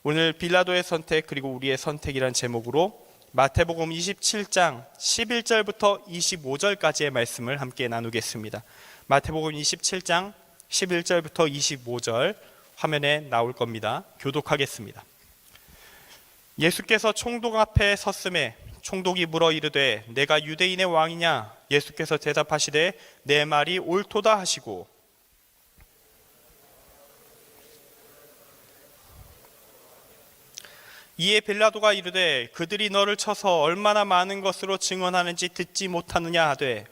오늘 빌라도의 선택 그리고 우리의 선택이란 제목으로 마태복음 27장 11절부터 25절까지의 말씀을 함께 나누겠습니다. 마태복음 27장 11절부터 25절 화면에 나올 겁니다. 교독하겠습니다. 예수께서 총독 앞에 섰음에 총독이 물어 이르되 내가 유대인의 왕이냐? 예수께서 대답하시되 내 말이 옳도다 하시고 이에 빌라도가 이르되 그들이 너를 쳐서 얼마나 많은 것으로 증언하는지 듣지 못하느냐 하되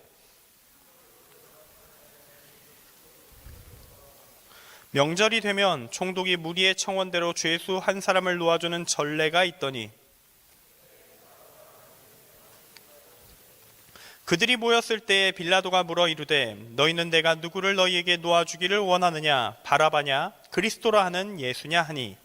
명절이 되면 총독이 무리의 청원대로 죄수 한 사람을 놓아주는 전례가 있더니 그들이 모였을 때에 빌라도가 물어 이르되 너희는 내가 누구를 너희에게 놓아주기를 원하느냐? 바라바냐? 그리스도라 하는 예수냐 하니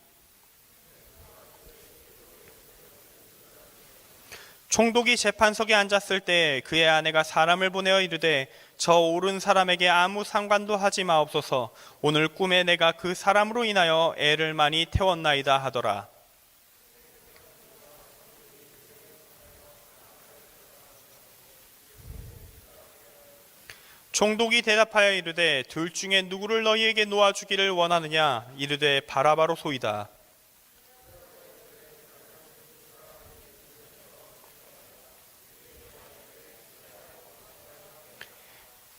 총독이 재판석에 앉았을 때 그의 아내가 사람을 보내어 이르되 저 옳은 사람에게 아무 상관도 하지 마옵소서. 오늘 꿈에 내가 그 사람으로 인하여 애를 많이 태웠나이다 하더라. 총독이 대답하여 이르되 둘 중에 누구를 너희에게 놓아주기를 원하느냐? 이르되 바라바로 소이다.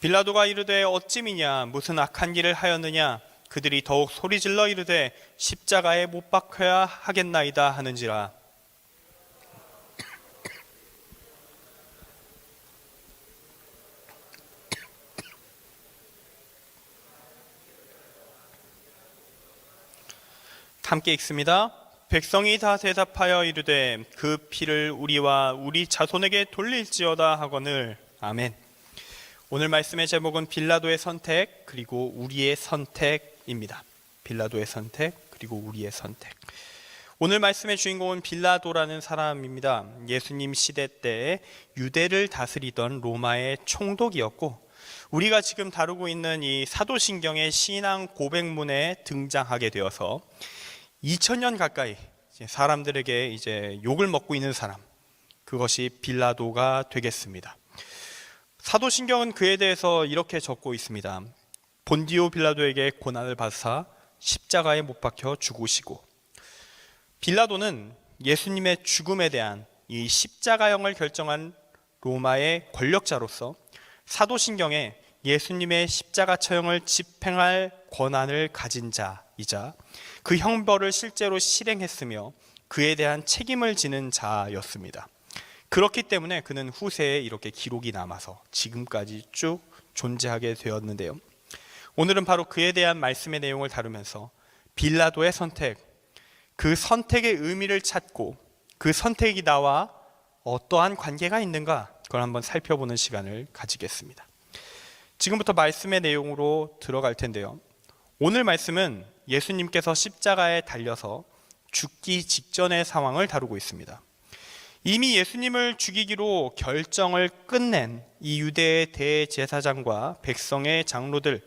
빌라도가 이르되 어찌미냐? 무슨 악한 일을 하였느냐? 그들이 더욱 소리질러 이르되 십자가에 못 박혀야 하겠나이다 하는지라. 함께 읽습니다. 백성이 다 대답하여 이르되 그 피를 우리와 우리 자손에게 돌릴지어다 하거늘. 아멘. 오늘 말씀의 제목은 빌라도의 선택 그리고 우리의 선택입니다. 빌라도의 선택 그리고 우리의 선택. 오늘 말씀의 주인공은 빌라도라는 사람입니다. 예수님 시대 때 유대를 다스리던 로마의 총독이었고 우리가 지금 다루고 있는 이 사도신경의 신앙 고백문에 등장하게 되어서 2000년 가까이 사람들에게 이제 욕을 먹고 있는 사람, 그것이 빌라도가 되겠습니다. 사도신경은 그에 대해서 이렇게 적고 있습니다. 본디오 빌라도에게 고난을 받으사 십자가에 못 박혀 죽으시고, 빌라도는 예수님의 죽음에 대한 이 십자가형을 결정한 로마의 권력자로서 사도신경에 예수님의 십자가 처형을 집행할 권한을 가진 자이자 그 형벌을 실제로 실행했으며 그에 대한 책임을 지는 자였습니다. 그렇기 때문에 그는 후세에 이렇게 기록이 남아서 지금까지 쭉 존재하게 되었는데요. 오늘은 바로 그에 대한 말씀의 내용을 다루면서 빌라도의 선택, 그 선택의 의미를 찾고 그 선택이 나와 어떠한 관계가 있는가, 그걸 한번 살펴보는 시간을 가지겠습니다. 지금부터 말씀의 내용으로 들어갈 텐데요. 오늘 말씀은 예수님께서 십자가에 달려서 죽기 직전의 상황을 다루고 있습니다. 이미 예수님을 죽이기로 결정을 끝낸 이 유대의 대제사장과 백성의 장로들,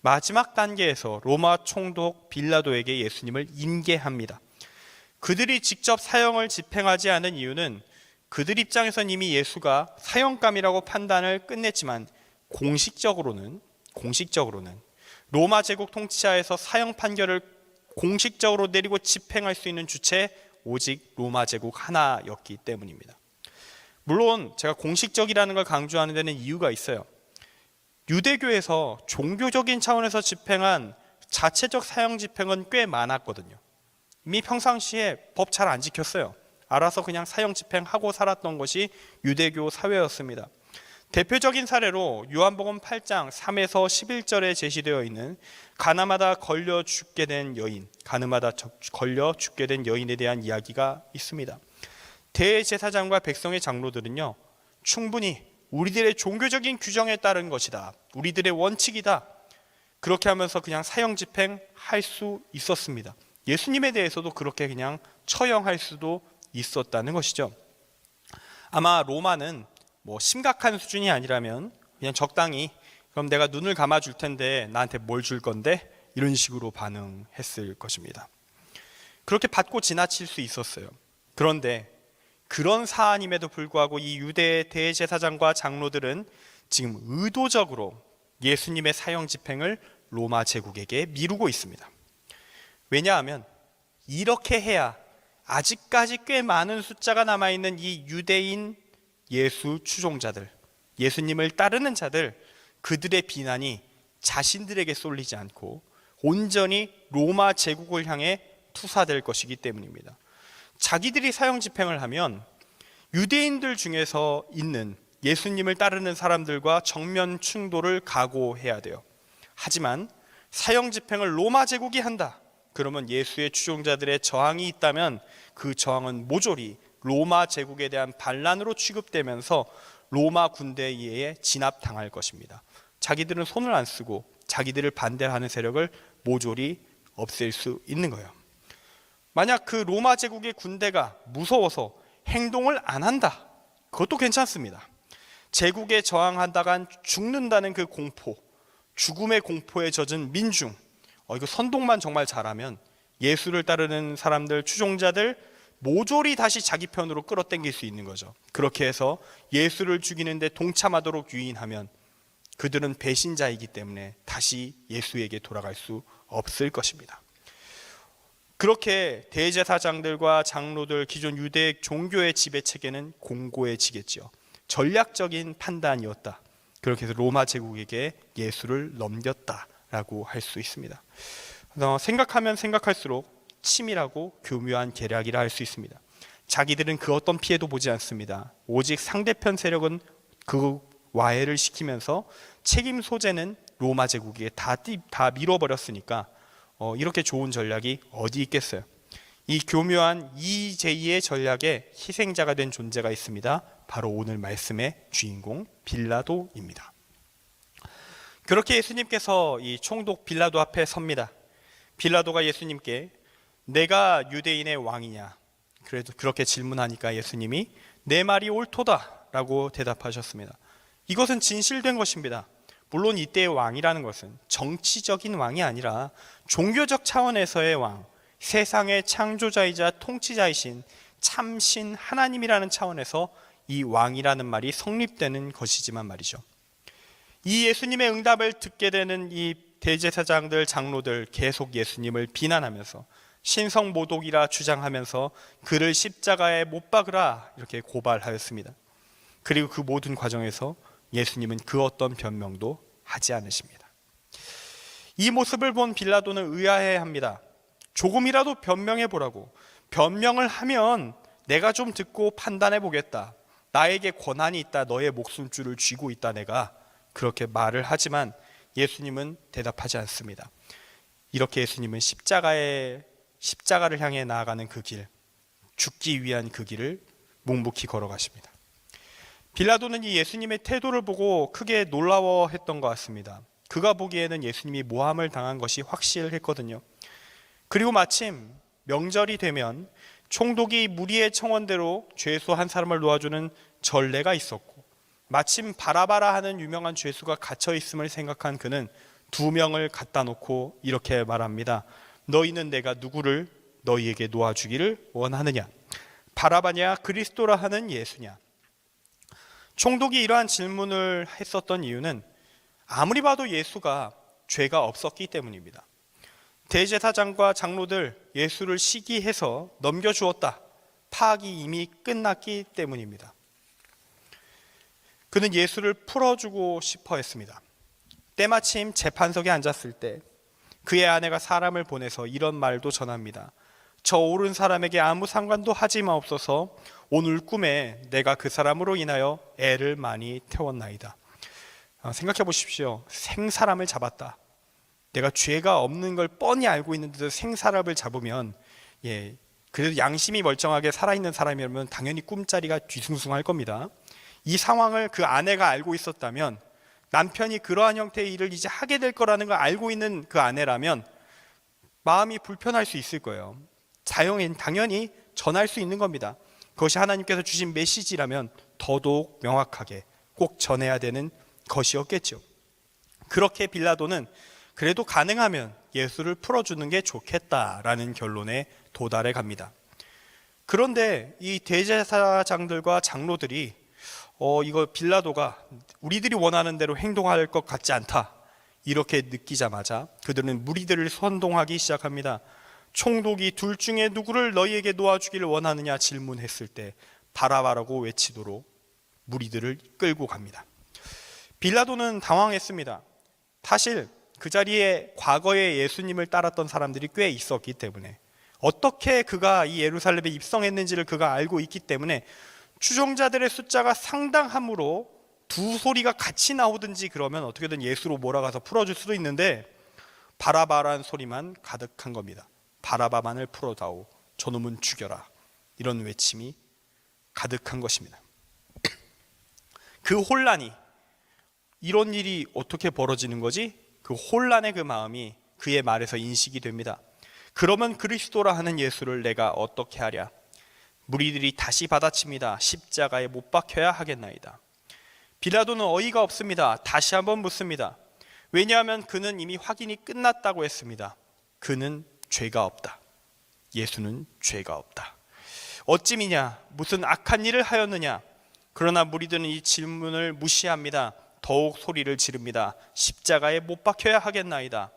마지막 단계에서 로마 총독 빌라도에게 예수님을 인계합니다. 그들이 직접 사형을 집행하지 않은 이유는 그들 입장에선 이미 예수가 사형감이라고 판단을 끝냈지만 공식적으로는 로마 제국 통치하에서 사형 판결을 공식적으로 내리고 집행할 수 있는 주체 오직 로마 제국 하나였기 때문입니다. 물론 제가 공식적이라는 걸 강조하는 데는 이유가 있어요. 유대교에서 종교적인 차원에서 집행한 자체적 사형 집행은 꽤 많았거든요. 이미 평상시에 법 잘 안 지켰어요. 알아서 그냥 사형 집행하고 살았던 것이 유대교 사회였습니다. 대표적인 사례로 요한복음 8장 3에서 11절에 제시되어 있는 가늠하다 걸려 죽게 된 여인에 대한 이야기가 있습니다. 대제사장과 백성의 장로들은요, 충분히 우리들의 종교적인 규정에 따른 것이다, 우리들의 원칙이다, 그렇게 하면서 그냥 사형 집행할 수 있었습니다. 예수님에 대해서도 그렇게 그냥 처형할 수도 있었다는 것이죠. 아마 로마는 심각한 수준이 아니라면 그냥 적당히 그럼 내가 눈을 감아줄 텐데 나한테 뭘 줄 건데? 이런 식으로 반응했을 것입니다. 그렇게 받고 지나칠 수 있었어요. 그런데 그런 사안임에도 불구하고 이 유대 대제사장과 장로들은 지금 의도적으로 예수님의 사형 집행을 로마 제국에게 미루고 있습니다. 왜냐하면 이렇게 해야 아직까지 꽤 많은 숫자가 남아있는 이 유대인 예수 추종자들, 예수님을 따르는 자들, 그들의 비난이 자신들에게 쏠리지 않고 온전히 로마 제국을 향해 투사될 것이기 때문입니다. 자기들이 사형 집행을 하면 유대인들 중에서 있는 예수님을 따르는 사람들과 정면 충돌을 각오해야 돼요. 하지만 사형 집행을 로마 제국이 한다. 그러면 예수의 추종자들의 저항이 있다면 그 저항은 모조리 로마 제국에 대한 반란으로 취급되면서 로마 군대에 의해 진압당할 것입니다. 자기들은 손을 안 쓰고 자기들을 반대하는 세력을 모조리 없앨 수 있는 거예요. 만약 그 로마 제국의 군대가 무서워서 행동을 안 한다, 그것도 괜찮습니다. 제국에 저항한다간 죽는다는 그 공포, 죽음의 공포에 젖은 민중, 이거 선동만 정말 잘하면 예수를 따르는 사람들, 추종자들 모조리 다시 자기 편으로 끌어당길 수 있는 거죠. 그렇게 해서 예수를 죽이는데 동참하도록 유인하면 그들은 배신자이기 때문에 다시 예수에게 돌아갈 수 없을 것입니다. 그렇게 대제사장들과 장로들, 기존 유대 종교의 지배 체계는 공고해지겠죠. 전략적인 판단이었다. 그렇게 해서 로마 제국에게 예수를 넘겼다라고 할 수 있습니다. 생각하면 생각할수록 치밀하고 교묘한 계략이라 할 수 있습니다. 자기들은 그 어떤 피해도 보지 않습니다. 오직 상대편 세력은 그 와해를 시키면서 책임 소재는 로마 제국에게 다 밀어버렸으니까 이렇게 좋은 전략이 어디 있겠어요. 이 교묘한 제2의 전략에 희생자가 된 존재가 있습니다. 바로 오늘 말씀의 주인공 빌라도입니다. 그렇게 예수님께서 이 총독 빌라도 앞에 섭니다. 빌라도가 예수님께 내가 유대인의 왕이냐? 그래도 그렇게 질문하니까 예수님이 내 말이 옳도다 라고 대답하셨습니다. 이것은 진실된 것입니다. 물론 이때의 왕이라는 것은 정치적인 왕이 아니라 종교적 차원에서의 왕, 세상의 창조자이자 통치자이신 참신 하나님이라는 차원에서 이 왕이라는 말이 성립되는 것이지만 말이죠. 이 예수님의 응답을 듣게 되는 이 대제사장들, 장로들 계속 예수님을 비난하면서 신성모독이라 주장하면서 그를 십자가에 못 박으라 이렇게 고발하였습니다. 그리고 그 모든 과정에서 예수님은 그 어떤 변명도 하지 않으십니다. 이 모습을 본 빌라도는 의아해합니다. 조금이라도 변명해 보라고. 변명을 하면 내가 좀 듣고 판단해 보겠다. 나에게 권한이 있다. 너의 목숨줄을 쥐고 있다. 내가 그렇게 말을 하지만 예수님은 대답하지 않습니다. 이렇게 예수님은 십자가를 향해 나아가는 그 길, 죽기 위한 그 길을 묵묵히 걸어가십니다. 빌라도는 이 예수님의 태도를 보고 크게 놀라워했던 것 같습니다. 그가 보기에는 예수님이 모함을 당한 것이 확실했거든요. 그리고 마침 명절이 되면 총독이 무리의 청원대로 죄수 한 사람을 놓아주는 전례가 있었고, 마침 바라바라 하는 유명한 죄수가 갇혀 있음을 생각한 그는 2명을 갖다 놓고 이렇게 말합니다. 너희는 내가 누구를 너희에게 놓아주기를 원하느냐? 바라바냐 그리스도라 하는 예수냐? 총독이 이러한 질문을 했었던 이유는 아무리 봐도 예수가 죄가 없었기 때문입니다. 대제사장과 장로들 예수를 시기해서 넘겨주었다. 파악이 이미 끝났기 때문입니다. 그는 예수를 풀어주고 싶어 했습니다. 때마침 재판석에 앉았을 때 그의 아내가 사람을 보내서 이런 말도 전합니다. 저 옳은 사람에게 아무 상관도 하지 마옵소서. 오늘 꿈에 내가 그 사람으로 인하여 애를 많이 태웠나이다. 생각해 보십시오. 생사람을 잡았다. 내가 죄가 없는 걸 뻔히 알고 있는데도 생사람을 잡으면 그래도 양심이 멀쩡하게 살아있는 사람이라면 당연히 꿈자리가 뒤숭숭할 겁니다. 이 상황을 그 아내가 알고 있었다면, 남편이 그러한 형태의 일을 이제 하게 될 거라는 걸 알고 있는 그 아내라면 마음이 불편할 수 있을 거예요. 당연히 전할 수 있는 겁니다. 그것이 하나님께서 주신 메시지라면 더더욱 명확하게 꼭 전해야 되는 것이었겠죠. 그렇게 빌라도는 그래도 가능하면 예수를 풀어주는 게 좋겠다라는 결론에 도달해 갑니다. 그런데 이 대제사장들과 장로들이 이거 빌라도가 우리들이 원하는 대로 행동할 것 같지 않다, 이렇게 느끼자마자 그들은 무리들을 선동하기 시작합니다. 총독이 둘 중에 누구를 너희에게 놓아주기를 원하느냐 질문했을 때 바라바라고 외치도록 무리들을 끌고 갑니다. 빌라도는 당황했습니다. 사실 그 자리에 과거에 예수님을 따랐던 사람들이 꽤 있었기 때문에, 어떻게 그가 이 예루살렘에 입성했는지를 그가 알고 있기 때문에 추종자들의 숫자가 상당함으로 두 소리가 같이 나오든지 그러면 어떻게든 예수로 몰아가서 풀어줄 수도 있는데, 바라바라는 소리만 가득한 겁니다. 바라바만을 풀어다오, 저놈은 죽여라, 이런 외침이 가득한 것입니다. 그 혼란이, 이런 일이 어떻게 벌어지는 거지? 그 혼란의 그 마음이 그의 말에서 인식이 됩니다. 그러면 그리스도라 하는 예수를 내가 어떻게 하랴? 무리들이 다시 받아칩니다. 십자가에 못 박혀야 하겠나이다. 빌라도는 어이가 없습니다. 다시 한번 묻습니다. 왜냐하면 그는 이미 확인이 끝났다고 했습니다. 그는 죄가 없다. 예수는 죄가 없다. 어찌미냐? 무슨 악한 일을 하였느냐? 그러나 무리들은 이 질문을 무시합니다. 더욱 소리를 지릅니다. 십자가에 못 박혀야 하겠나이다.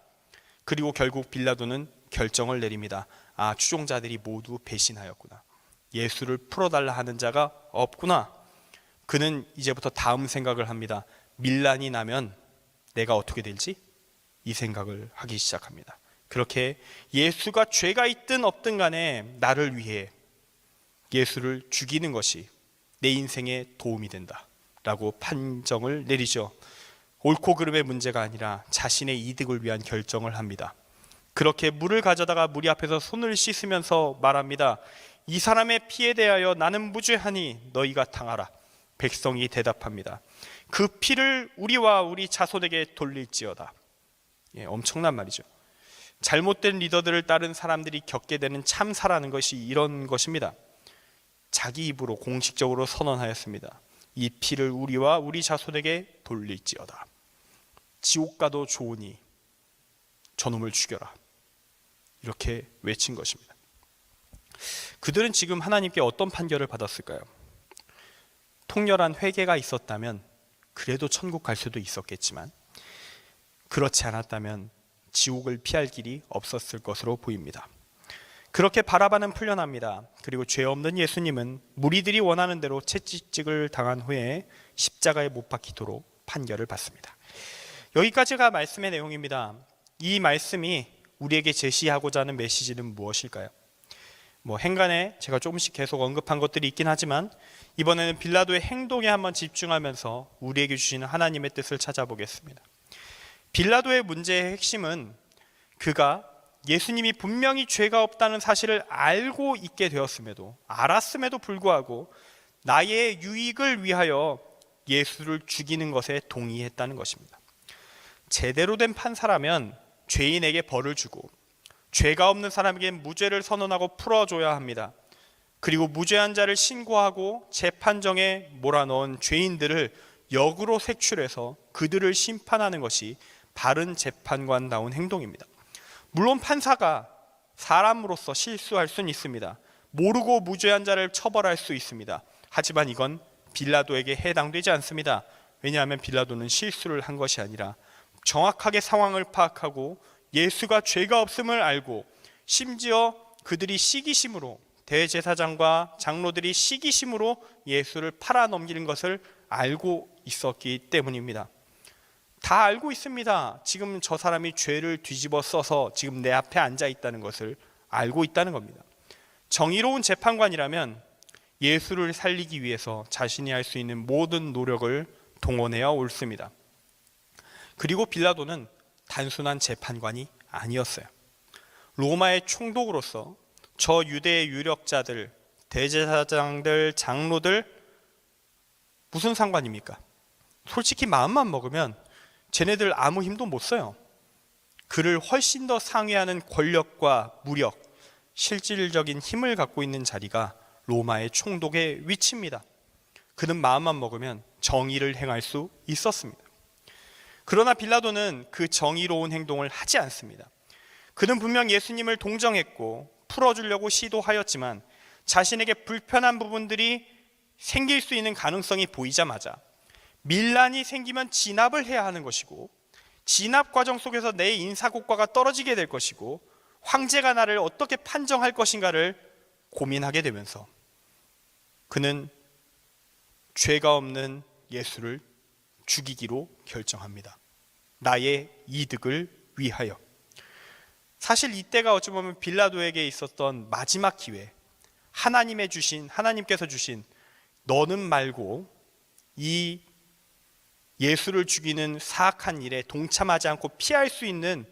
그리고 결국 빌라도는 결정을 내립니다. 추종자들이 모두 배신하였구나. 예수를 풀어달라 하는 자가 없구나. 그는 이제부터 다음 생각을 합니다. 밀란이 나면 내가 어떻게 될지, 이 생각을 하기 시작합니다. 그렇게 예수가 죄가 있든 없든 간에 나를 위해 예수를 죽이는 것이 내 인생에 도움이 된다 라고 판정을 내리죠. 옳고 그름의 문제가 아니라 자신의 이득을 위한 결정을 합니다. 그렇게 물을 가져다가 무리 앞에서 손을 씻으면서 말합니다. 이 사람의 피에 대하여 나는 무죄하니 너희가 당하라. 백성이 대답합니다. 그 피를 우리와 우리 자손에게 돌릴지어다. 엄청난 말이죠. 잘못된 리더들을 따른 사람들이 겪게 되는 참사라는 것이 이런 것입니다. 자기 입으로 공식적으로 선언하였습니다. 이 피를 우리와 우리 자손에게 돌릴지어다. 지옥 가도 좋으니 저놈을 죽여라. 이렇게 외친 것입니다. 그들은 지금 하나님께 어떤 판결을 받았을까요? 통렬한 회개가 있었다면 그래도 천국 갈 수도 있었겠지만, 그렇지 않았다면 지옥을 피할 길이 없었을 것으로 보입니다. 그렇게 바라바는 풀려납니다. 그리고 죄 없는 예수님은 무리들이 원하는 대로 채찍질을 당한 후에 십자가에 못 박히도록 판결을 받습니다. 여기까지가 말씀의 내용입니다. 이 말씀이 우리에게 제시하고자 하는 메시지는 무엇일까요? 행간에 제가 조금씩 계속 언급한 것들이 있긴 하지만, 이번에는 빌라도의 행동에 한번 집중하면서 우리에게 주시는 하나님의 뜻을 찾아보겠습니다. 빌라도의 문제의 핵심은 그가 예수님이 분명히 죄가 없다는 사실을 알고 있게 되었음에도, 알았음에도 불구하고 나의 유익을 위하여 예수를 죽이는 것에 동의했다는 것입니다. 제대로 된 판사라면 죄인에게 벌을 주고 죄가 없는 사람에게 무죄를 선언하고 풀어줘야 합니다. 그리고 무죄한 자를 신고하고 재판정에 몰아넣은 죄인들을 역으로 색출해서 그들을 심판하는 것이 바른 재판관다운 행동입니다. 물론 판사가 사람으로서 실수할 수는 있습니다. 모르고 무죄한 자를 처벌할 수 있습니다. 하지만 이건 빌라도에게 해당되지 않습니다. 왜냐하면 빌라도는 실수를 한 것이 아니라 정확하게 상황을 파악하고 예수가 죄가 없음을 알고, 심지어 그들이 시기심으로, 대제사장과 장로들이 시기심으로 예수를 팔아넘기는 것을 알고 있었기 때문입니다. 다 알고 있습니다. 지금 저 사람이 죄를 뒤집어 써서 지금 내 앞에 앉아 있다는 것을 알고 있다는 겁니다. 정의로운 재판관이라면 예수를 살리기 위해서 자신이 할 수 있는 모든 노력을 동원해야 옳습니다. 그리고 빌라도는 단순한 재판관이 아니었어요. 로마의 총독으로서 저 유대의 유력자들, 대제사장들, 장로들 무슨 상관입니까? 솔직히 마음만 먹으면 쟤네들 아무 힘도 못 써요. 그를 훨씬 더 상회하는 권력과 무력, 실질적인 힘을 갖고 있는 자리가 로마의 총독의 위치입니다. 그는 마음만 먹으면 정의를 행할 수 있었습니다. 그러나 빌라도는 그 정의로운 행동을 하지 않습니다. 그는 분명 예수님을 동정했고 풀어주려고 시도하였지만 자신에게 불편한 부분들이 생길 수 있는 가능성이 보이자마자 밀란이 생기면 진압을 해야 하는 것이고, 진압 과정 속에서 내 인사고과가 떨어지게 될 것이고, 황제가 나를 어떻게 판정할 것인가를 고민하게 되면서 그는 죄가 없는 예수를 죽이기로 결정합니다. 나의 이득을 위하여. 사실 이때가 어찌 보면 빌라도에게 있었던 마지막 기회, 하나님께서 주신 너는 말고 이 예수를 죽이는 사악한 일에 동참하지 않고 피할 수 있는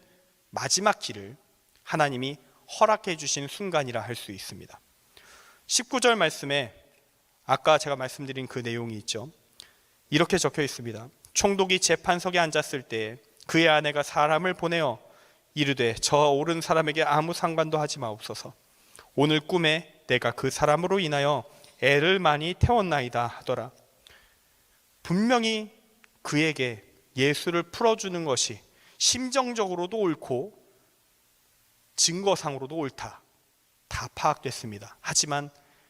마지막 길을 하나님이 허락해 주신 순간이라 할 수 있습니다. 19절 말씀에 아까 제가 말씀드린 그 내용이 있죠. 이렇게 적혀 있습니다. 총독이 재판석에 앉았을 때 그의 아내가 사람을 보내어 이르되 저 옳은 사람에게 아무 상관도 하지 마옵소서. 오늘 꿈에 내가 그 사람으로 인하여 애를 많이 태웠나이다 하더라. 분명히 그에게 예수를 풀어주는 것이 심정적으로도 옳고 증거상으로도 옳다, 다 파악됐습니다. 하지만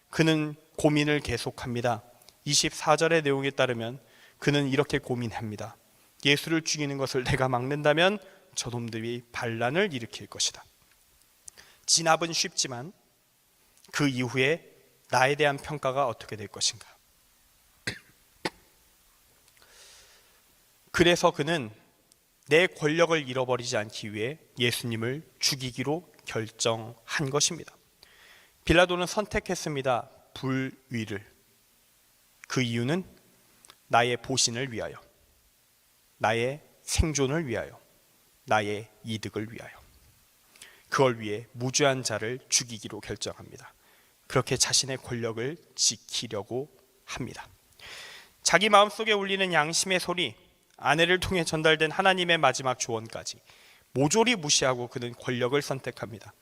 그는 고민을 계속합니다. 24절의 내용에 따르면 그는 이렇게 고민합니다. 예수를 죽이는 것을 내가 막는다면 저놈들이 반란을 일으킬 것이다. 진압은 쉽지만 그 이후에 나에 대한 평가가 어떻게 될 것인가. 그래서 그는 내 권력을 잃어버리지 않기 위해 예수님을 죽이기로 결정한 것입니다. 빌라도는 선택했습니다. 불위를. 그 이유는 나의 보신을 위하여, 나의 생존을 위하여, 나의 이득을 위하여, 그걸 위해 무죄한 자를 죽이기로 결정합니다. 그렇게 자신의 권력을 지키려고 합니다. 자기 마음속에 울리는 양심의 소리, 아내를 통해 전달된 하나님의 마지막 조언까지 모조리 무시하고 그는 권력을 선택합니다.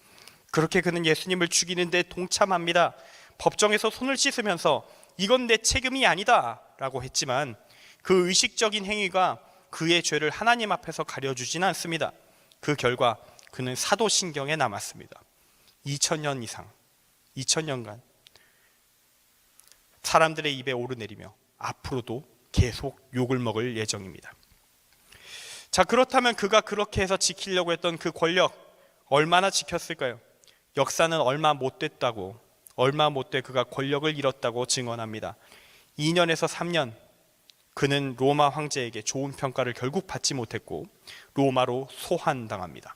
그렇게 그는 예수님을 죽이는 데 동참합니다. 법정에서 손을 씻으면서 이건 내 책임이 아니다 라고 했지만 그 의식적인 행위가 그의 죄를 하나님 앞에서 가려주지는 않습니다. 그 결과 그는 사도신경에 남았습니다. 2000년간 사람들의 입에 오르내리며 앞으로도 계속 욕을 먹을 예정입니다. 자, 그렇다면 그가 그렇게 해서 지키려고 했던 그 권력 얼마나 지켰을까요? 역사는 얼마 못 돼 그가 권력을 잃었다고 증언합니다. 2년에서 3년 그는 로마 황제에게 좋은 평가를 결국 받지 못했고 로마로 소환당합니다.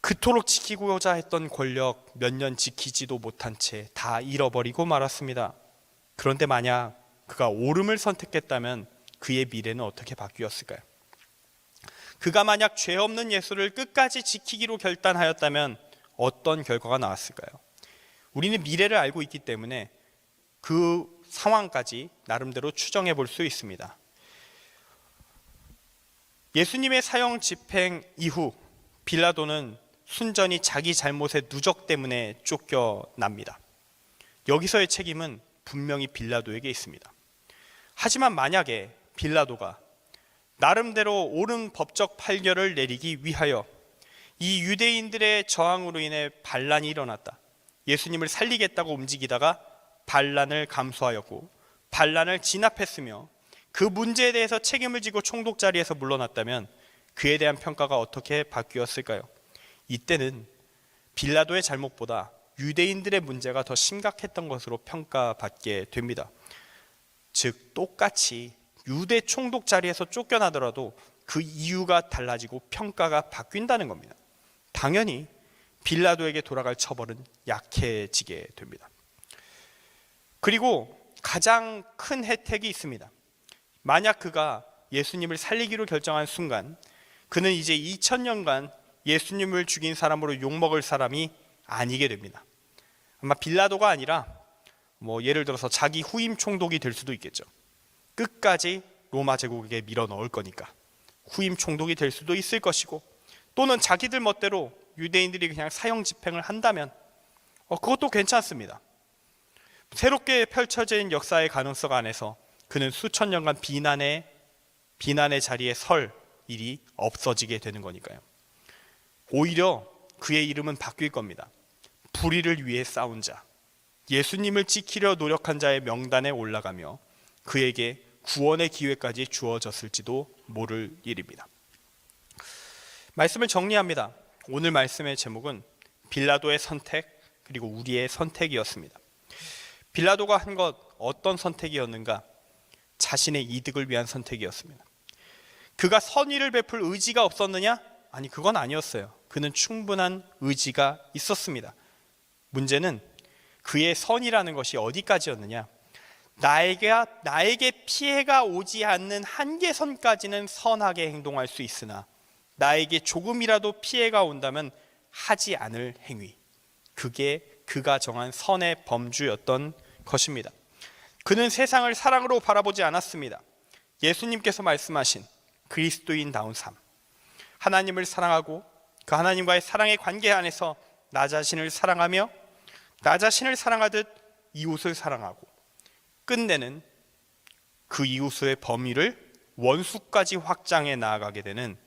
그토록 지키고자 했던 권력 몇 년 지키지도 못한 채 다 잃어버리고 말았습니다. 그런데 만약 그가 옳음을 선택했다면 그의 미래는 어떻게 바뀌었을까요? 그가 만약 죄 없는 예수를 끝까지 지키기로 결단하였다면 어떤 결과가 나왔을까요? 우리는 미래를 알고 있기 때문에 그 상황까지 나름대로 추정해 볼 수 있습니다. 예수님의 사형 집행 이후 빌라도는 순전히 자기 잘못의 누적 때문에 쫓겨납니다. 여기서의 책임은 분명히 빌라도에게 있습니다. 하지만 만약에 빌라도가 나름대로 옳은 법적 판결을 내리기 위하여 이 유대인들의 저항으로 인해 반란이 일어났다, 예수님을 살리겠다고 움직이다가 반란을 감수하였고 반란을 진압했으며 그 문제에 대해서 책임을 지고 총독 자리에서 물러났다면 그에 대한 평가가 어떻게 바뀌었을까요? 이때는 빌라도의 잘못보다 유대인들의 문제가 더 심각했던 것으로 평가받게 됩니다. 즉 똑같이 유대 총독 자리에서 쫓겨나더라도 그 이유가 달라지고 평가가 바뀐다는 겁니다. 당연히 빌라도에게 돌아갈 처벌은 약해지게 됩니다. 그리고 가장 큰 혜택이 있습니다. 만약 그가 예수님을 살리기로 결정한 순간 그는 이제 2000년간 예수님을 죽인 사람으로 욕먹을 사람이 아니게 됩니다. 아마 빌라도가 아니라 예를 들어서 자기 후임 총독이 될 수도 있겠죠. 끝까지 로마 제국에게 밀어 넣을 거니까 후임 총독이 될 수도 있을 것이고, 또는 자기들 멋대로 유대인들이 그냥 사형 집행을 한다면 그것도 괜찮습니다. 새롭게 펼쳐진 역사의 가능성 안에서 그는 수천 년간 비난의 비난의 자리에 설 일이 없어지게 되는 거니까요. 오히려 그의 이름은 바뀔 겁니다. 불의를 위해 싸운 자, 예수님을 지키려 노력한 자의 명단에 올라가며 그에게 구원의 기회까지 주어졌을지도 모를 일입니다. 말씀을 정리합니다. 오늘 말씀의 제목은 빌라도의 선택 그리고 우리의 선택이었습니다. 빌라도가 한 것 어떤 선택이었는가? 자신의 이득을 위한 선택이었습니다. 그가 선의를 베풀 의지가 없었느냐? 아니, 그건 아니었어요. 그는 충분한 의지가 있었습니다. 문제는 그의 선이라는 것이 어디까지였느냐? 나에게 피해가 오지 않는 한계선까지는 선하게 행동할 수 있으나 나에게 조금이라도 피해가 온다면 하지 않을 행위, 그게 그가 정한 선의 범주였던 것입니다. 그는 세상을 사랑으로 바라보지 않았습니다. 예수님께서 말씀하신 그리스도인다운 삶, 하나님을 사랑하고 그 하나님과의 사랑의 관계 안에서 나 자신을 사랑하며 나 자신을 사랑하듯 이웃을 사랑하고 끝내는 그 이웃의 범위를 원수까지 확장해 나아가게 되는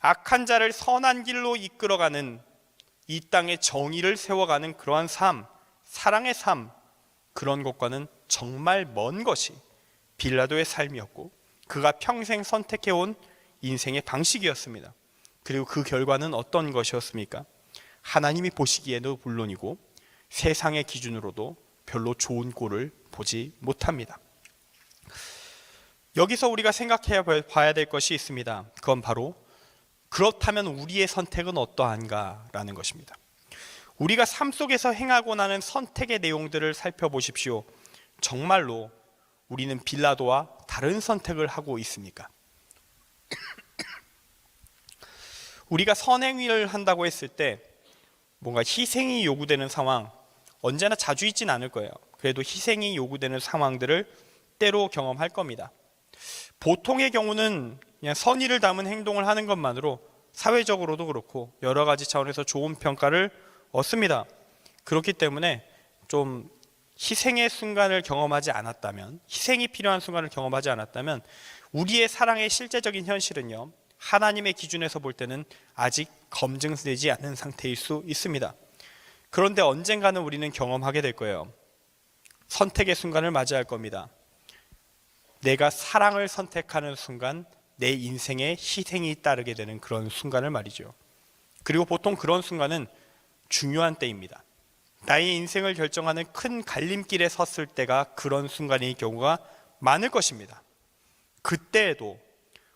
악한 자를 선한 길로 이끌어가는 이 땅의 정의를 세워가는 그러한 삶, 사랑의 삶, 그런 것과는 정말 먼 것이 빌라도의 삶이었고 그가 평생 선택해온 인생의 방식이었습니다. 그리고 그 결과는 어떤 것이었습니까? 하나님이 보시기에도 물론이고 세상의 기준으로도 별로 좋은 꼴을 보지 못합니다. 여기서 우리가 생각해 봐야 될 것이 있습니다. 그건 바로 그렇다면 우리의 선택은 어떠한가라는 것입니다. 우리가 삶 속에서 행하고 나는 선택의 내용들을 살펴보십시오. 정말로 우리는 빌라도와 다른 선택을 하고 있습니까? 우리가 선행위를 한다고 했을 때 뭔가 희생이 요구되는 상황, 언제나 자주 있진 않을 거예요. 그래도 희생이 요구되는 상황들을 때로 경험할 겁니다. 보통의 경우는 그냥 선의를 담은 행동을 하는 것만으로 사회적으로도 그렇고 여러 가지 차원에서 좋은 평가를 얻습니다. 그렇기 때문에 좀 희생의 순간을 경험하지 않았다면, 희생이 필요한 순간을 경험하지 않았다면 우리의 사랑의 실제적인 현실은요, 하나님의 기준에서 볼 때는 아직 검증되지 않은 상태일 수 있습니다. 그런데 언젠가는 우리는 경험하게 될 거예요. 선택의 순간을 맞이할 겁니다. 내가 사랑을 선택하는 순간 내 인생에 희생이 따르게 되는 그런 순간을 말이죠. 그리고 보통 그런 순간은 중요한 때입니다. 나의 인생을 결정하는 큰 갈림길에 섰을 때가 그런 순간인 경우가 많을 것입니다. 그때에도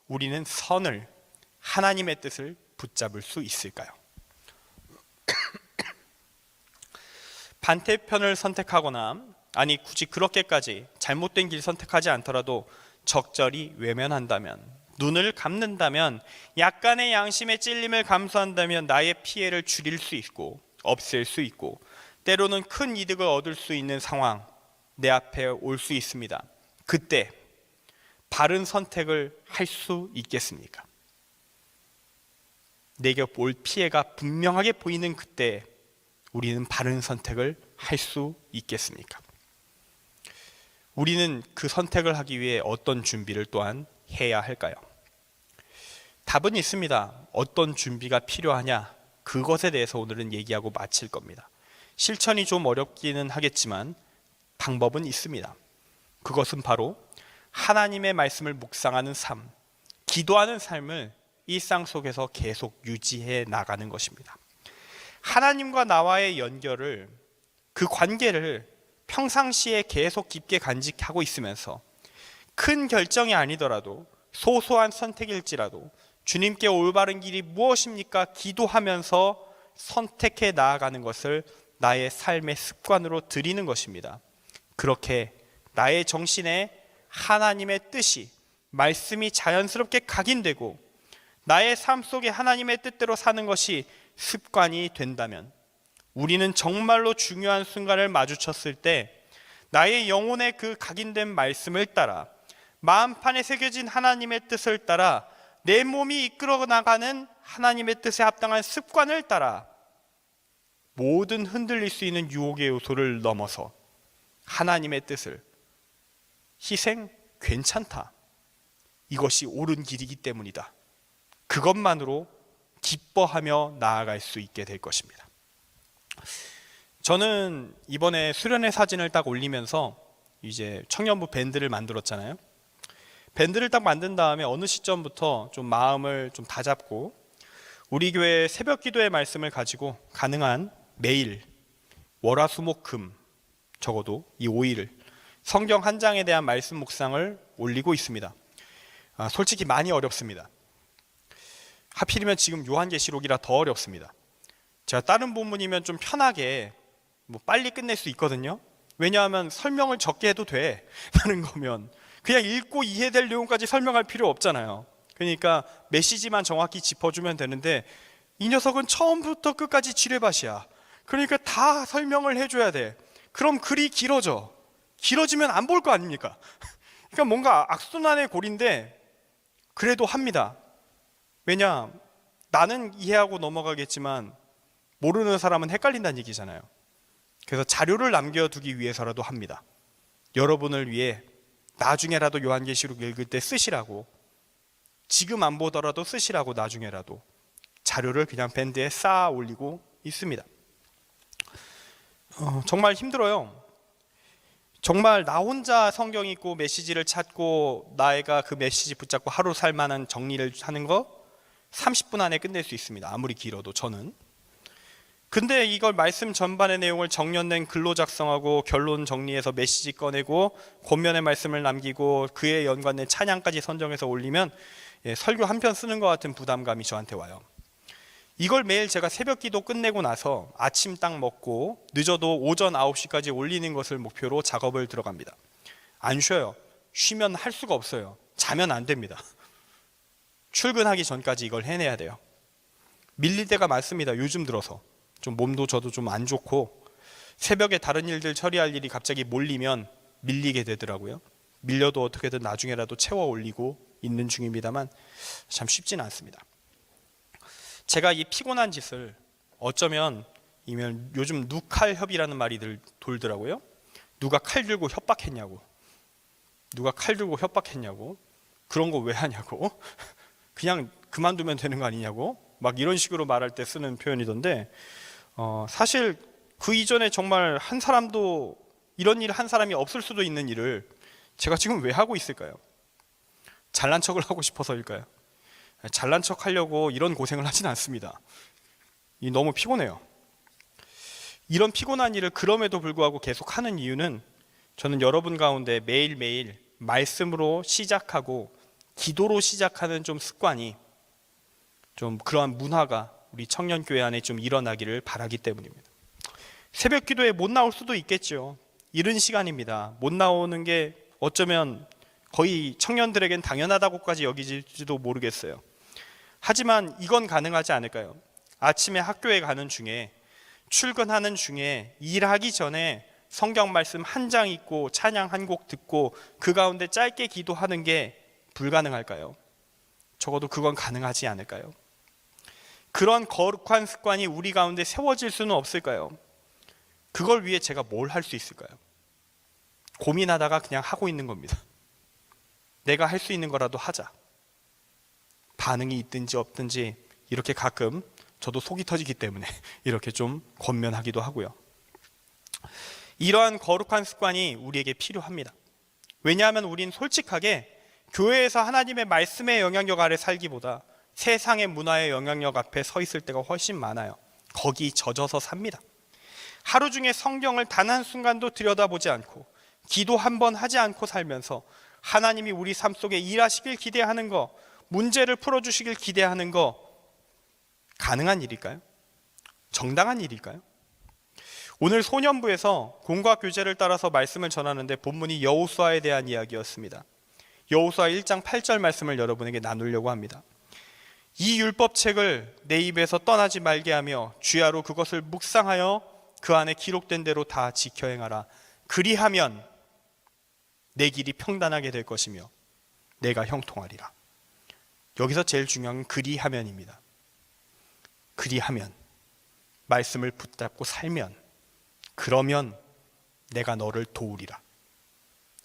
우리는 선을, 하나님의 뜻을 붙잡을 수 있을까요? 반대편을 선택하거나, 아니 굳이 그렇게까지 잘못된 길 선택하지 않더라도 적절히 외면한다면, 눈을 감는다면, 약간의 양심의 찔림을 감수한다면 나의 피해를 줄일 수 있고 없앨 수 있고 때로는 큰 이득을 얻을 수 있는 상황 내 앞에 올 수 있습니다. 그때 바른 선택을 할 수 있겠습니까? 내게 올 피해가 분명하게 보이는 그때 우리는 바른 선택을 할 수 있겠습니까? 우리는 그 선택을 하기 위해 어떤 준비를 또한 해야 할까요? 답은 있습니다. 어떤 준비가 필요하냐? 그것에 대해서 오늘은 얘기하고 마칠 겁니다. 실천이 좀 어렵기는 하겠지만 방법은 있습니다. 그것은 바로 하나님의 말씀을 묵상하는 삶, 기도하는 삶을 일상 속에서 계속 유지해 나가는 것입니다. 하나님과 나와의 연결을, 그 관계를 평상시에 계속 깊게 간직하고 있으면서 큰 결정이 아니더라도 소소한 선택일지라도 주님께 올바른 길이 무엇입니까? 기도하면서 선택해 나아가는 것을 나의 삶의 습관으로 들이는 것입니다. 그렇게 나의 정신에 하나님의 뜻이, 말씀이 자연스럽게 각인되고 나의 삶 속에 하나님의 뜻대로 사는 것이 습관이 된다면 우리는 정말로 중요한 순간을 마주쳤을 때 나의 영혼의 그 각인된 말씀을 따라, 마음판에 새겨진 하나님의 뜻을 따라, 내 몸이 이끌어 나가는 하나님의 뜻에 합당한 습관을 따라 모든 흔들릴 수 있는 유혹의 요소를 넘어서 하나님의 뜻을, 희생 괜찮다, 이것이 옳은 길이기 때문이다. 그것만으로 기뻐하며 나아갈 수 있게 될 것입니다. 저는 이번에 수련회 사진을 딱 올리면서 이제 청년부 밴드를 만들었잖아요. 밴드를 딱 만든 다음에 어느 시점부터 좀 마음을 좀 다잡고 우리 교회 새벽 기도의 말씀을 가지고 가능한 매일 월화수목금 적어도 이 5일을 성경 한 장에 대한 말씀 묵상을 올리고 있습니다. 솔직히 많이 어렵습니다. 하필이면 지금 요한계시록이라 더 어렵습니다. 제가 다른 본문이면 좀 편하게 빨리 끝낼 수 있거든요. 왜냐하면 설명을 적게 해도 돼 라는 거면 그냥 읽고 이해될 내용까지 설명할 필요 없잖아요. 그러니까 메시지만 정확히 짚어주면 되는데 이 녀석은 처음부터 끝까지 지뢰밭이야. 그러니까 다 설명을 해줘야 돼. 그럼 글이 길어지면 안 볼 거 아닙니까? 그러니까 뭔가 악순환의 고리인데 그래도 합니다. 왜냐? 나는 이해하고 넘어가겠지만 모르는 사람은 헷갈린다는 얘기잖아요. 그래서 자료를 남겨두기 위해서라도 합니다. 여러분을 위해 나중에라도 요한계시록 읽을 때 쓰시라고, 지금 안 보더라도 쓰시라고 나중에라도 자료를 그냥 밴드에 쌓아 올리고 있습니다. 정말 힘들어요. 정말 나 혼자 성경 읽고 메시지를 찾고 나애가 그 메시지 붙잡고 하루 살 만한 정리를 하는 거 30분 안에 끝낼 수 있습니다. 아무리 길어도 저는. 근데 이걸 말씀 전반의 내용을 정년된 글로 작성하고 결론 정리해서 메시지 꺼내고 권면의 말씀을 남기고 그에 연관된 찬양까지 선정해서 올리면 설교 한 편 쓰는 것 같은 부담감이 저한테 와요. 이걸 매일 제가 새벽 기도 끝내고 나서 아침 딱 먹고 늦어도 오전 9시까지 올리는 것을 목표로 작업을 들어갑니다. 안 쉬어요. 쉬면 할 수가 없어요. 자면 안 됩니다. 출근하기 전까지 이걸 해내야 돼요. 밀릴 때가 많습니다. 요즘 들어서 좀 몸도 저도 좀 안 좋고 새벽에 다른 일들 처리할 일이 갑자기 몰리면 밀리게 되더라고요. 밀려도 어떻게든 나중에라도 채워 올리고 있는 중입니다만 참 쉽지는 않습니다. 제가 이 피곤한 짓을 어쩌면 요즘 누칼협이라는 말이 돌더라고요. 누가 칼 들고 협박했냐고. 누가 칼 들고 협박했냐고. 그런 거 왜 하냐고. 그냥 그만두면 되는 거 아니냐고. 막 이런 식으로 말할 때 쓰는 표현이던데 사실 그 이전에 정말 한 사람도 이런 일 한 사람이 없을 수도 있는 일을 제가 지금 왜 하고 있을까요? 잘난 척을 하고 싶어서일까요? 잘난 척 하려고 이런 고생을 하진 않습니다. 너무 피곤해요. 이런 피곤한 일을 그럼에도 불구하고 계속 하는 이유는 저는 여러분 가운데 매일매일 말씀으로 시작하고 기도로 시작하는 좀 습관이 좀 그러한 문화가 우리 청년교회 안에 좀 일어나기를 바라기 때문입니다. 새벽 기도에 못 나올 수도 있겠죠. 이른 시간입니다. 못 나오는 게 어쩌면 거의 청년들에겐 당연하다고까지 여기질지도 모르겠어요. 하지만 이건 가능하지 않을까요? 아침에 학교에 가는 중에 출근하는 중에 일하기 전에 성경 말씀 한 장 읽고 찬양 한 곡 듣고 그 가운데 짧게 기도하는 게 불가능할까요? 적어도 그건 가능하지 않을까요? 그런 거룩한 습관이 우리 가운데 세워질 수는 없을까요? 그걸 위해 제가 뭘 할 수 있을까요? 고민하다가 그냥 하고 있는 겁니다. 내가 할 수 있는 거라도 하자. 반응이 있든지 없든지 이렇게 가끔 저도 속이 터지기 때문에 이렇게 좀 권면하기도 하고요. 이러한 거룩한 습관이 우리에게 필요합니다. 왜냐하면 우린 솔직하게 교회에서 하나님의 말씀의 영향력 아래 살기보다 세상의 문화의 영향력 앞에 서 있을 때가 훨씬 많아요. 거기 젖어서 삽니다. 하루 중에 성경을 단 한순간도 들여다보지 않고 기도 한 번 하지 않고 살면서 하나님이 우리 삶 속에 일하시길 기대하는 거, 문제를 풀어주시길 기대하는 거 가능한 일일까요? 정당한 일일까요? 오늘 소년부에서 공과 교제를 따라서 말씀을 전하는데 본문이 여호수아에 대한 이야기였습니다. 여호수아 1장 8절 말씀을 여러분에게 나누려고 합니다. 이 율법책을 내 입에서 떠나지 말게 하며 주야로 그것을 묵상하여 그 안에 기록된 대로 다 지켜 행하라. 그리하면 내 길이 평단하게 될 것이며 내가 형통하리라. 여기서 제일 중요한 건 그리하면입니다. 그리하면, 말씀을 붙잡고 살면, 그러면 내가 너를 도우리라.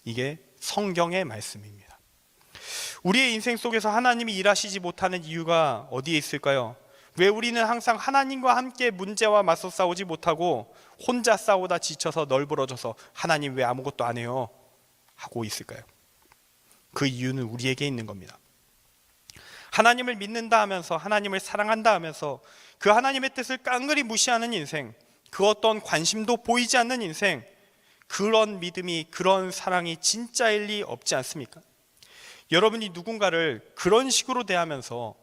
이게 성경의 말씀입니다. 우리의 인생 속에서 하나님이 일하시지 못하는 이유가 어디에 있을까요? 왜 우리는 항상 하나님과 함께 문제와 맞서 싸우지 못하고 혼자 싸우다 지쳐서 널브러져서 하나님 왜 아무것도 안 해요? 하고 있을까요? 그 이유는 우리에게 있는 겁니다. 하나님을 믿는다 하면서, 하나님을 사랑한다 하면서 그 하나님의 뜻을 깡그리 무시하는 인생, 그 어떤 관심도 보이지 않는 인생, 그런 믿음이, 그런 사랑이 진짜일 리 없지 않습니까? 여러분이 누군가를 그런 식으로 대하면서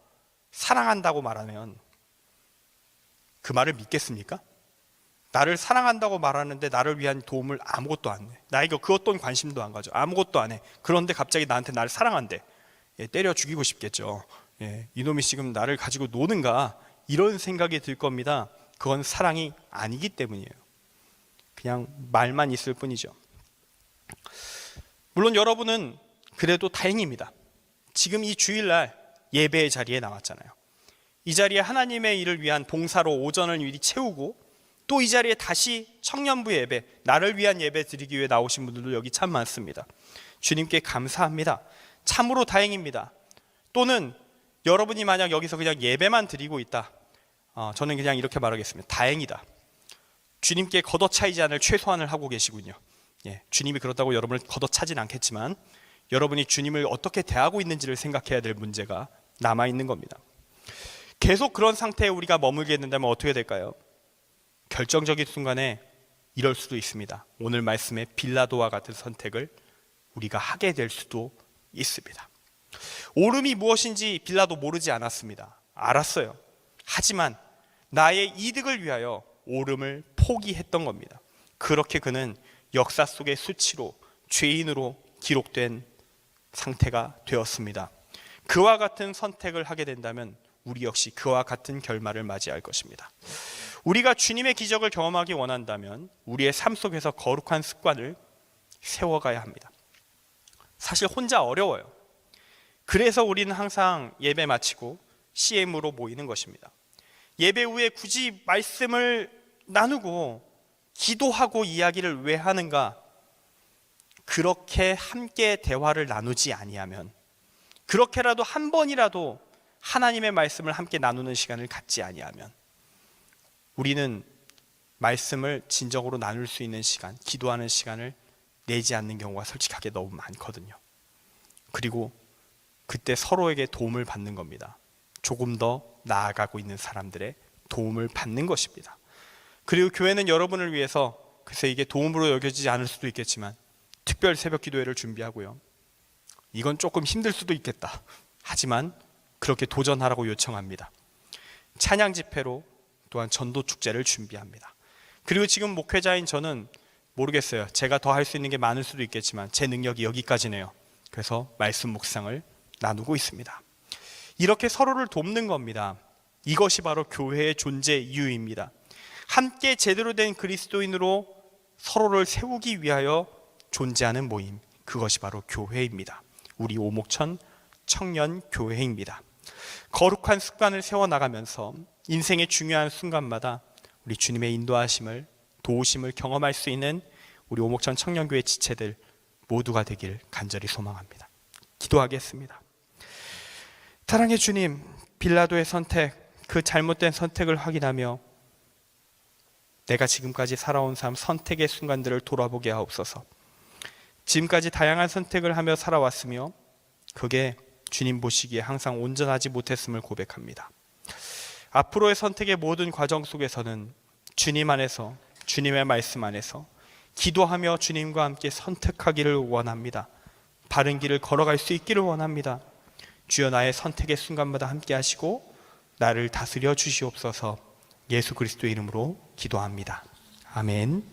사랑한다고 말하면 그 말을 믿겠습니까? 나를 사랑한다고 말하는데 나를 위한 도움을 아무것도 안 해. 나에게 그 어떤 관심도 안 가져. 아무것도 안 해. 그런데 갑자기 나한테 나를 사랑한대. 때려 죽이고 싶겠죠. 이놈이 지금 나를 가지고 노는가, 이런 생각이 들 겁니다. 그건 사랑이 아니기 때문이에요. 그냥 말만 있을 뿐이죠. 물론 여러분은 그래도 다행입니다. 지금 이 주일날 예배의 자리에 나왔잖아요. 이 자리에 하나님의 일을 위한 봉사로 오전을 미리 채우고 또 이 자리에 다시 청년부 예배, 나를 위한 예배 드리기 위해 나오신 분들도 여기 참 많습니다. 주님께 감사합니다. 참으로 다행입니다. 또는 여러분이 만약 여기서 그냥 예배만 드리고 있다, 저는 그냥 이렇게 말하겠습니다. 다행이다. 주님께 걷어차이지 않을 최소한을 하고 계시군요. 주님이 그렇다고 여러분을 걷어차진 않겠지만 여러분이 주님을 어떻게 대하고 있는지를 생각해야 될 문제가 남아있는 겁니다. 계속 그런 상태에 우리가 머물게 된다면 어떻게 될까요? 결정적인 순간에 이럴 수도 있습니다. 오늘 말씀의 빌라도와 같은 선택을 우리가 하게 될 수도 있습니다. 옳음이 무엇인지 빌라도 모르지 않았습니다. 알았어요. 하지만 나의 이득을 위하여 옳음을 포기했던 겁니다. 그렇게 그는 역사 속의 수치로, 죄인으로 기록된 상태가 되었습니다. 그와 같은 선택을 하게 된다면 우리 역시 그와 같은 결말을 맞이할 것입니다. 우리가 주님의 기적을 경험하기 원한다면 우리의 삶 속에서 거룩한 습관을 세워가야 합니다. 사실 혼자 어려워요. 그래서 우리는 항상 예배 마치고 CM으로 모이는 것입니다. 예배 후에 굳이 말씀을 나누고 기도하고 이야기를 왜 하는가? 그렇게 함께 대화를 나누지 아니하면, 그렇게라도 한 번이라도 하나님의 말씀을 함께 나누는 시간을 갖지 아니하면 우리는 말씀을 진정으로 나눌 수 있는 시간, 기도하는 시간을 내지 않는 경우가 솔직하게 너무 많거든요. 그리고 그때 서로에게 도움을 받는 겁니다. 조금 더 나아가고 있는 사람들의 도움을 받는 것입니다. 그리고 교회는 여러분을 위해서, 글쎄 이게 도움으로 여겨지지 않을 수도 있겠지만 특별 새벽 기도회를 준비하고요. 이건 조금 힘들 수도 있겠다. 하지만 그렇게 도전하라고 요청합니다. 찬양 집회로 또한 전도 축제를 준비합니다. 그리고 지금 목회자인 저는 모르겠어요. 제가 더 할 수 있는 게 많을 수도 있겠지만 제 능력이 여기까지네요. 그래서 말씀 묵상을 나누고 있습니다. 이렇게 서로를 돕는 겁니다. 이것이 바로 교회의 존재 이유입니다. 함께 제대로 된 그리스도인으로 서로를 세우기 위하여 존재하는 모임, 그것이 바로 교회입니다. 우리 오목천 청년교회입니다. 거룩한 습관을 세워나가면서 인생의 중요한 순간마다 우리 주님의 인도하심을, 도우심을 경험할 수 있는 우리 오목천 청년교회 지체들 모두가 되길 간절히 소망합니다. 기도하겠습니다. 사랑의 주님, 빌라도의 선택, 그 잘못된 선택을 확인하며 내가 지금까지 살아온 삶 선택의 순간들을 돌아보게 하옵소서. 지금까지 다양한 선택을 하며 살아왔으며 그게 주님 보시기에 항상 온전하지 못했음을 고백합니다. 앞으로의 선택의 모든 과정 속에서는 주님 안에서, 주님의 말씀 안에서 기도하며 주님과 함께 선택하기를 원합니다. 바른 길을 걸어갈 수 있기를 원합니다. 주여, 나의 선택의 순간마다 함께 하시고 나를 다스려 주시옵소서. 예수 그리스도의 이름으로 기도합니다. 아멘.